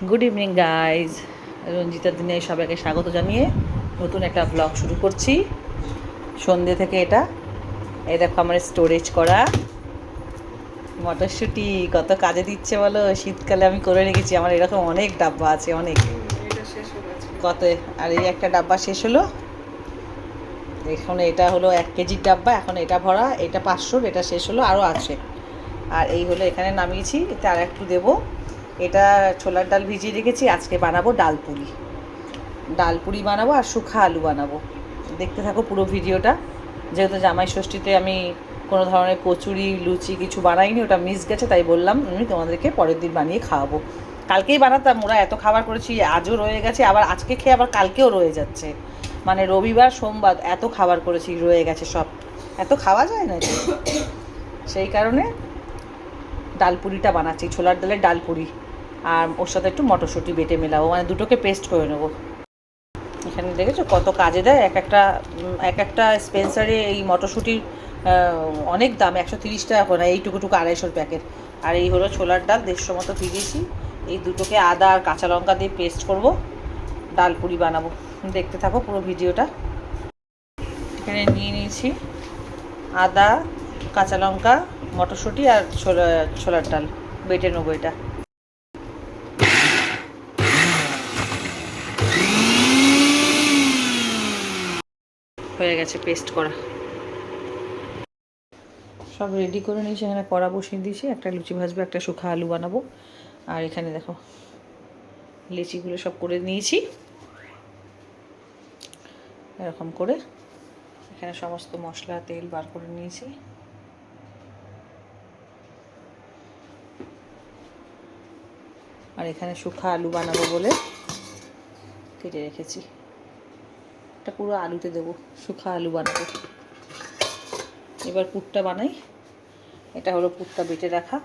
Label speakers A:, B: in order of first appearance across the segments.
A: Good evening guys, রঞ্জিতার দিনে সবাইকে স্বাগত জানিয়ে নতুন একটা ব্লগ শুরু করছি সন্ধ্যে থেকে। এই দেখো আমার স্টোরেজ করা মটরশুঁটি কত কাজে দিচ্ছে বলো। শীতকালে আমি করে রেখেছি, আমার এরকম অনেক ডাব্বা আছে, অনেক কত। আর এই একটা ডাব্বা শেষ হলো, এখন এটা হলো 1 কেজির ডাব্বা, এখন এটা ভরা, এটা 500, এটা শেষ হলো, আরও আছে। আর এই হলো এখানে নামিয়েছি, এতে আর একটু দেবো। এটা ছোলার ডাল ভিজিয়ে রেখেছি, আজকে বানাবো ডাল পুরি বানাবো আর শুখা আলু বানাবো। দেখতে থাকো পুরো ভিডিওটা। যেহেতু জামাই ষষ্ঠীতে আমি কোনো ধরনের কচুরি লুচি কিছু বানাইনি, ওটা মিস গেছে, তাই বললাম আমি তোমাদেরকে পরের দিন বানিয়ে খাওয়াবো। কালকেই বানাতাম, ওরা এত খাবার করেছি, আজও রয়ে গেছে, আবার আজকে খেয়ে আবার কালকেও রয়ে যাচ্ছে। মানে রবিবার সোমবার এত খাবার করেছি, রয়ে গেছে সব, এত খাওয়া যায় না। সেই কারণে ডালপুরিটা বানাচ্ছি, ছোলার ডালের ডালপুরি, আর ওর সাথে একটু মটরশুঁটি বেটে মেলাবো, মানে দুটোকে পেস্ট করে নেবো। এখানে দেখেছো কত কাজে দেয়। এক একটা স্পেন্সারে এই মটরশুঁটির অনেক দাম, 130 টাকা করে, এইটুকু 250 প্যাকেট। আর এই হলো ছোলার ডাল, 150 মতো ভিজিয়েছি। এই দুটোকে আদা আর কাঁচা লঙ্কা দিয়ে পেস্ট করব, ডালপুরি বানাবো। দেখতে থাকো পুরো ভিডিওটা। এখানে নিয়ে নিয়েছি আদা, কাঁচা লঙ্কা, মটরশুঁটি আর ছোলার ডাল, বেটে নেবো এটা। হয়ে গেছে পেস্ট করা, সব রেডি করে নিয়েছি। এখানে কড়া বসিয়ে দিয়েছি, একটা লুচি ভাজবো, একটা শুখা আলু বানাবো। আর এখানে দেখো লিচিগুলো সব করে নিয়েছি এরকম করে। এখানে সমস্ত মশলা তেল বার করে নিয়েছি। আর এখানে শুখা আলু বানাবো বলে কেটে রেখেছি, এটা পুরো আলুতে দেবো, শুখা আলু বানাবো। এবার পুরটা বানাই। এটা হলো পুরটা বেটে রাখা,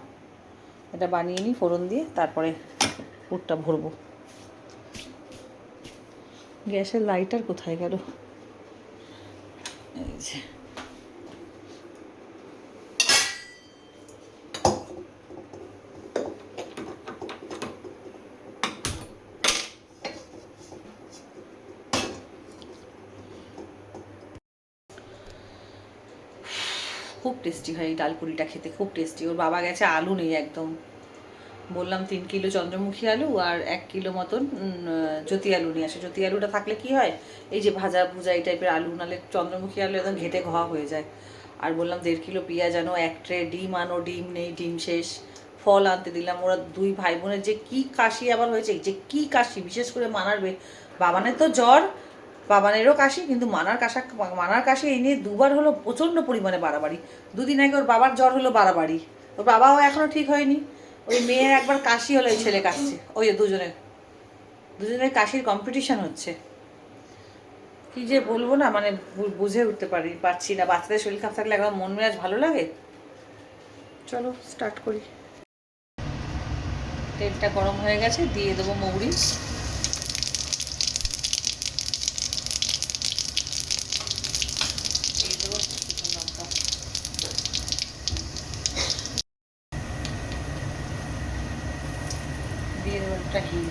A: এটা বানিয়ে নিই ফোড়ন দিয়ে, তারপরে পুরটা ভরবো। গ্যাসের লাইটার কোথায় গেল? এই যে খুব টেস্টি হয় এই ডালপুরিটা, খেতে খুব টেস্টি। ওর বাবা গেছে, আলু নেই একদম। বললাম 3 কিলো চন্দ্রমুখী আলু আর 1 কিলো মতন জ্যোতি আলু নিয়ে আসে। জ্যোতি আলুটা থাকলে কি হয়, এই যে ভাজা ভুজা এই টাইপের আলু, নাহলে চন্দ্রমুখী আলু একদম ঘেটে ঘা হয়ে যায়। আর বললাম 1.5 কিলো পেঁয়াজ আনো, 1 ট্রে ডিম আনো, ডিম নেই, ডিম শেষ। ফল আনতে দিলাম। ওরা 2 ভাই বোনের যে কি কাশি আবার হয়েছে, যে কি কাশি, বিশেষ করে বাবানের তো জ্বর, বাবানেরও কাশি, কিন্তু মানার কাশি এই নিয়ে 2বার হলো, প্রচণ্ড পরিমাণে বাড়াবাড়ি। 2 দিন আগে ওর বাবার জ্বর হলো, বাড়াবাড়ি। ওর বাবাও এখনও ঠিক হয়নি। ওই মেয়ের একবার কাশি হলো, এই ছেলে কাশছে, ওই দুজনের কাশির কম্পিটিশন হচ্ছে। কি যে বলবো না, মানে বুঝে উঠতে পারছি না। বাচ্চাদের শরীর খারাপ থাকলে একদম মন মেজাজ ভালো লাগে। চলো স্টার্ট করি। তেলটা গরম হয়ে গেছে, দিয়ে দেবো মৌরি, দিয়ে দেবো শুকনো লঙ্কা, দিয়ে দেবো একটা হিং।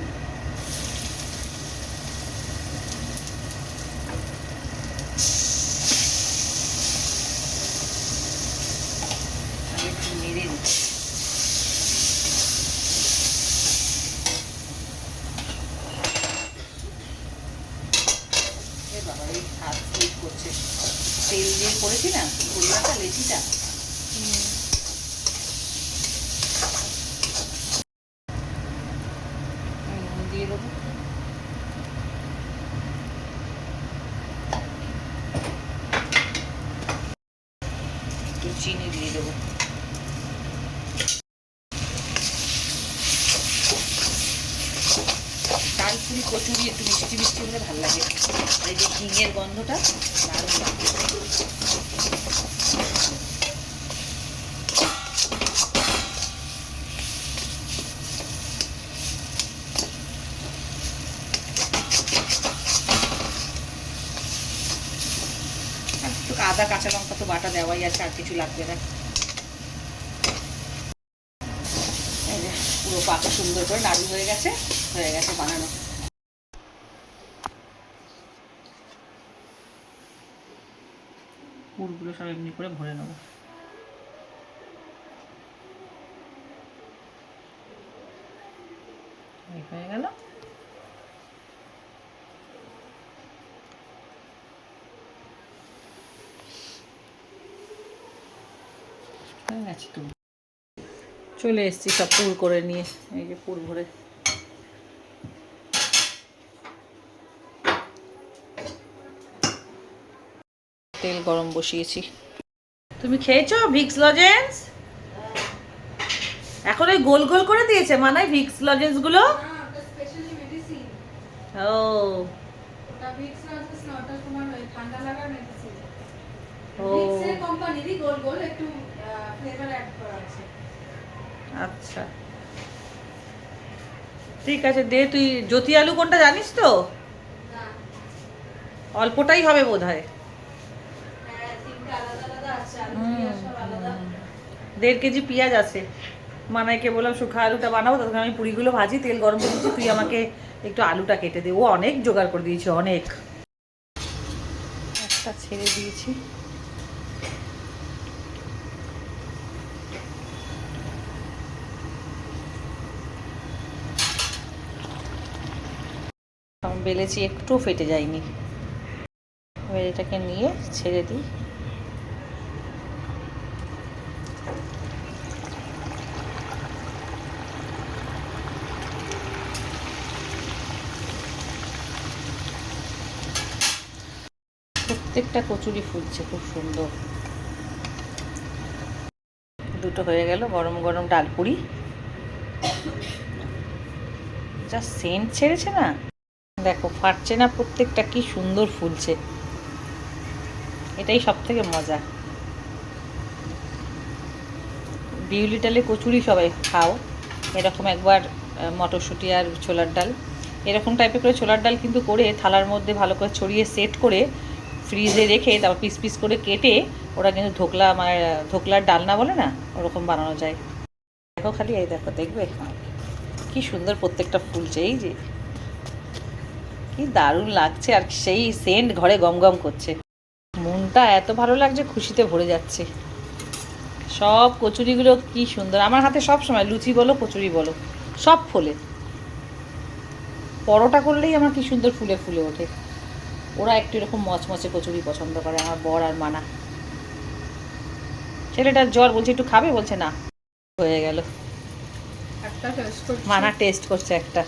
A: একটু নেড়ে দিচ্ছি। বাবা এই হাত স্লিপ করছে, তেল দিয়ে করেছি না পরিবারটা, লেচিটা। দিয়ে দেবো একটু চিনি, দিয়ে দেবো ডালপুরি কচুরি একটু মিষ্টি মিষ্টি হলে ভালো লাগে। আর এই যে হিঙের গন্ধটা দারুণ লাগে। একটু আদা কাঁচা লঙ্কা তো বাটা দেওয়াই আছে, আর কিছু লাগবে না। পুরো পাকে সুন্দর করে নাড়ু হয়ে গেছে বানানো। পুরগুলো সব এমনি করে ভরে নেবো। হয়ে গেল। চলে এসছি সব পুর করে নিয়ে, এই যে পুর ভরে। তেল গরম বসিয়েছি। তুমি খেয়েছো ভিক্স লজেন্স? এখন ওই গোল গোল করে দিয়েছে মানায় ভিক্স লজেন্স গুলো। ও ওটা ভিক্স লজেন্স না, ওটা তোমার ঠান্ডা লাগার মেডিসিন। ভিক্স এর কোম্পানিরই গোল গোল একটু ফ্লেভার অ্যাড করা আছে। আচ্ছা ঠিক আছে দে। তুই জ্যোতি আলু কোনটা জানিস তো? না, অল্পটাই হবে বোধহয়। হ্যাঁ, তিনটা আলাদা আলাদা আছে, আলু পেঁয়াজ সব আলাদা। 1.5 কেজি পেঁয়াজ আছে। মানাইকে বললাম শুকা আলুটা বানাবো, তখন আমি পুরিগুলো ভাজি, তেল গরম করে দিচ্ছি, তুই আমাকে একটু আলুটা কেটে দে। ও অনেক জোগাড় করে দিয়েছে, অনেক। একটা ছেড়ে দিয়েছি। বেলেছি, একটু ফেটে যায়নি। এবার এটাকে নিয়ে ছেড়ে দিই। প্রত্যেকটা কচুরি ফুলছে খুব সুন্দর। দুটো হয়ে গেল। গরম গরম ডালপুরি, যা সেন্ট ছেড়েছে না, দেখো ফাটছে না, প্রত্যেকটা কি সুন্দর ফুলছে। এটাই সব থেকে মজা। বিউলি ডালে কচুরি সবাই খাও, এরকম একবার মটরশুঁটি আর ছোলার ডাল, এরকম টাইপের করে ছোলার ডাল কিন্তু করে থালার মধ্যে ভালো করে ছড়িয়ে সেট করে ফ্রিজে রেখে তারপর পিস পিস করে কেটে, ওরা কিন্তু ধোকলা, মানে ধোকলার ডালনা বলে না, ওরকম বানানো যায়। দেখো খালি, এই দেখো, দেখবে কি সুন্দর প্রত্যেকটা ফুলছে। এই যে কি দারুণ লাগছে, আর সেই সেন্ট ঘরে গম গম করছে। মনটা এত ভালো লাগছে, খুশিতে ভরে যাচ্ছে। সব কচুরিগুলো কি সুন্দর। আমার হাতে সব সময় লুচি বলো কচুরি বলো সব ফোলে। পরোটা করলেই আমার কি সুন্দর ফুলে ফুলে ওঠে। ওরা একটু এরকম মচমচে কচুরি পছন্দ করে, আমার বর আর মানা। ছেলেটার জ্বর, বলছে একটু খাবে, বলছে না। হয়ে গেল। মানা টেস্ট করছে একটা।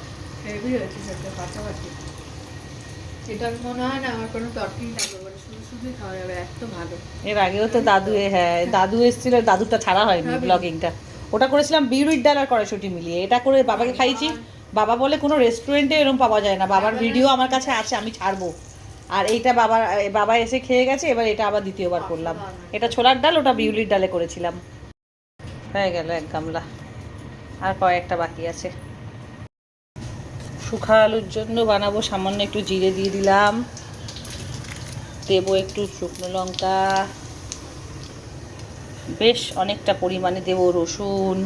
B: এটা মনে হয় না আমার কোনো তরকারি লাগবে, মানে শুধু শুধুই খাওয়া যাবে, এত ভালো।
A: এর আগেও তো দাদু, হ্যাঁ দাদু এসেছিল, দাদুটা ছাড়া হয়নি ব্লগিংটা। ওটা করেছিলাম বিউলির ডাল আর কড়াইশুঁটি মিলিয়ে। এটা করে বাবাকে খাইয়েছি। বাবা বলে কোনো রেস্টুরেন্টে এরকম পাওয়া যায় না। বাবার ভিডিও আমার কাছে আছে, আমি ছাড়বো। আর এইটা বাবা এসে খেয়ে গেছে, এবার এটা আবার দ্বিতীয়বার করলাম। এটা ছোলার ডাল, ওটা বিউলির ডালে করেছিলাম। হয়ে গেল 1 গামলা। আর কয়েকটা বাকি আছে। শুকা আলুর জন্য বানাবো, সামান্য একটু জিরে দিয়ে দিলাম, দেবো একটু শুকনো লঙ্কা, বেশ অনেকটা পরিমাণে দেবো রসুন।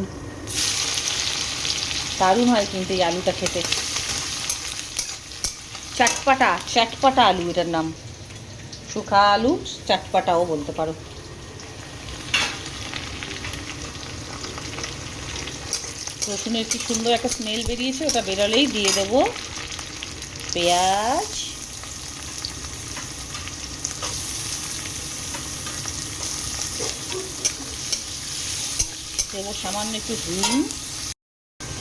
A: দারুণ হয় কিন্তু এই আলুটা খেতে, চাটপাটা চাটপাটা আলু এটার নাম। শুকা আলু চাটপাটাও বলতে পারো। রসুনের কি সুন্দর একটা স্মেল বেরিয়েছে, ওটা বেরোলেই দিয়ে দেবো পেঁয়াজ, দেবো সামান্য একটু হিং।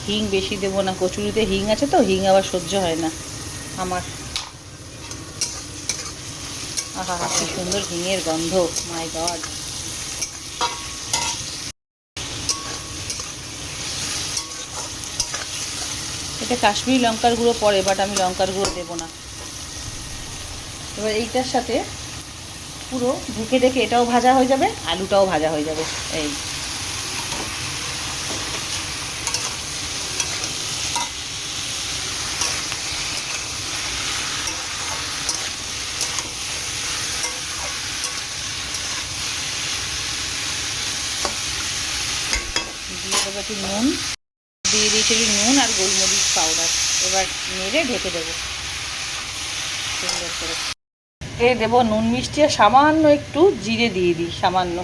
A: হিং বেশি দেবো না, কচুরিতে হিং আছে তো, হিং আবার সহ্য হয় না আমার। আহা হা, কি সুন্দর হিঙের গন্ধ, মাই গড। এটা কাশ্মীরি লঙ্কার গুঁড়ো পড়ে, বাট আমি লঙ্কার গুঁড়ো দেবো না। এবার এইটার সাথে পুরো ঢেকে ঢেকে এটাও ভাজা হয়ে যাবে, আলুটাও ভাজা হয়ে যাবে। এই দিয়ে দেবো একটু নুন, দিয়ে দিয়েছি গোলমরিচ পাউডার। এবার নেড়ে ঢেকে দেবো সুন্দর করে। এই দেবো নুন মিষ্টি আর সামান্য একটু জিরে দিয়ে দিই, সামান্য,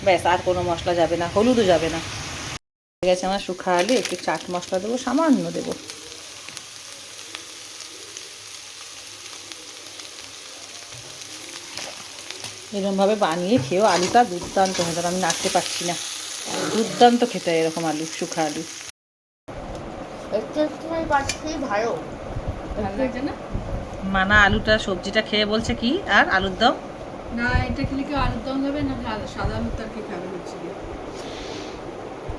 A: ব্যাস। আর কোনো মশলা যাবে না, হলুদও যাবে না। ঠিক আছে, আমার শুকা আলু, একটু চাট মশলা দেবো, সামান্য দেবো। এরকমভাবে বানিয়ে খেয়েও আলুটা দুর্দান্ত হয়ে যাবে। আমি নাড়তে পারছি না, দুর্দান্ত খেতে হয় এরকম আলু, শুকা আলু।
B: ভালো লাগছে না?
A: মানা আলুটা সবজিটা খেয়ে বলছে কি আর আলুর দম?
B: না, এটা খেলে কেউ আলুর দম খাবে না, সাদা আলুর তরকারি খাবে হচ্ছে গিয়ে।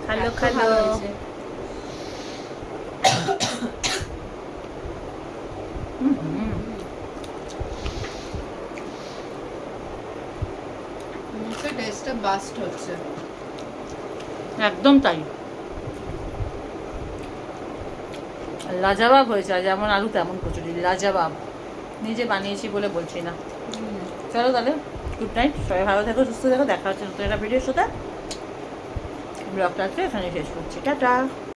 A: খালো
B: এত
A: খালো।
B: ভালো হয়েছে। মুখে টেস্টটা বাস্ট হচ্ছে।
A: একদম তাই, লাজবাব হয়েছে। আর যেমন আলু তেমন কচুরি, লাজবাব। নিজে বানিয়েছি বলে বলছি না। চলো তাহলে, গুড নাইট, সবাই ভালো থেকো, সুস্থ থেকো। দেখা হচ্ছে নতুন একটা ভিডিওর সাথে। ব্লগটা আজকে এখানে শেষ করছি, টাটা।